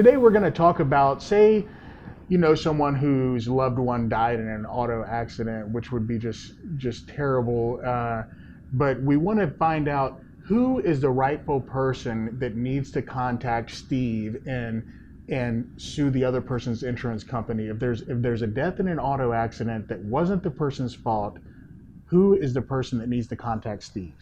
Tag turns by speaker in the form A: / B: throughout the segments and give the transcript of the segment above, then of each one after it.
A: Today we're going to talk about, say, you know, someone whose loved one died in an auto accident, which would be just terrible. But we want to find out who is the rightful person that needs to contact Steve and sue the other person's insurance company. If there's a death in an auto accident that wasn't the person's fault, who is the person that needs to contact Steve?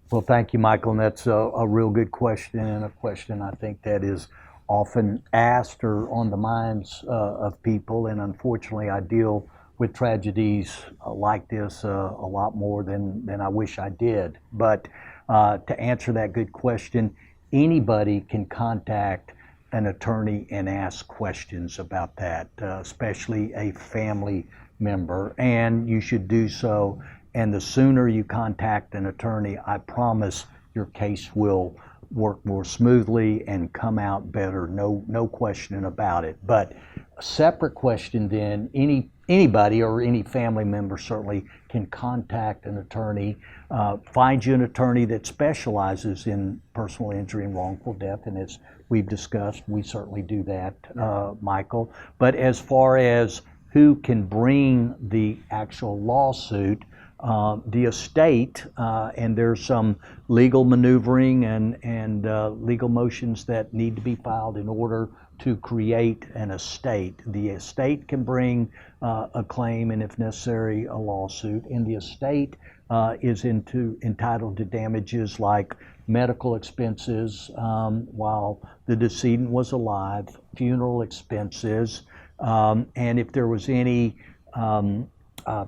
B: Well, thank you, Michael, and that's a real good question, and a question I think that is often asked or on the minds of people, and unfortunately I deal with tragedies like this a lot more than I wish I did. But to answer that good question, anybody can contact an attorney and ask questions about that, especially a family member, and you should do so. And the sooner you contact an attorney, I promise your case will work more smoothly and come out better, no question about it. But a separate question then, anybody or any family member certainly can contact an attorney, find you an attorney that specializes in personal injury and wrongful death, and as we've discussed, we certainly do that, Michael. But as far as who can bring the actual lawsuit, the estate, and there's some legal maneuvering and legal motions that need to be filed in order to create an estate. The estate can bring a claim, and if necessary, a lawsuit. And the estate is entitled to damages like medical expenses while the decedent was alive, funeral expenses, and if there was any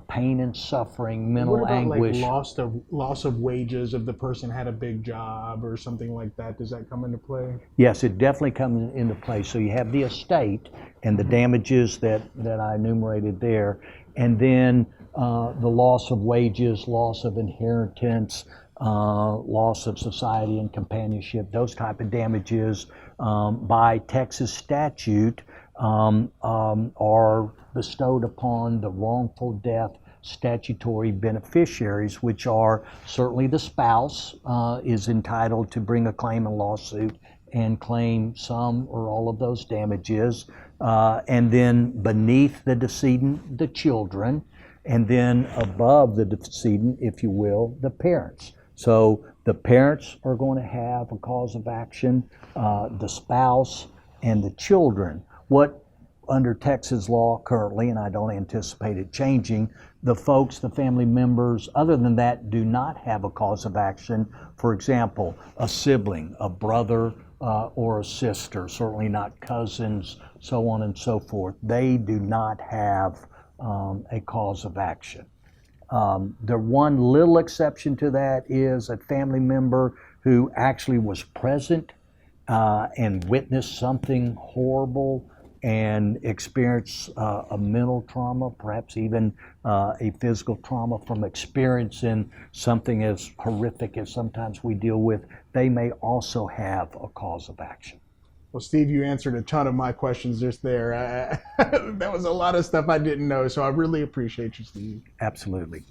B: pain and suffering, mental anguish.
A: Like loss of wages if the person had a big job or something like that? Does that come into play?
B: Yes, it definitely comes into play. So you have the estate and the damages that I enumerated there, and then the loss of wages, loss of inheritance, loss of society and companionship, those type of damages by Texas statute are bestowed upon the wrongful death statutory beneficiaries, which are certainly the spouse is entitled to bring a claim and lawsuit and claim some or all of those damages, and then beneath the decedent, the children, and then above the decedent, if you will, the parents. So the parents are going to have a cause of action, the spouse, and the children. What under Texas law currently, and I don't anticipate it changing, the folks, the family members, other than that, do not have a cause of action. For example, a sibling, a brother or a sister, certainly not cousins, so on and so forth. They do not have a cause of action. The one little exception to that is a family member who actually was present and witnessed something horrible and experience a mental trauma, perhaps even a physical trauma from experiencing something as horrific as sometimes we deal with, they may also have a cause of action.
A: Well, Steve, you answered a ton of my questions just there. That was a lot of stuff I didn't know, so I really appreciate you, Steve.
B: Absolutely.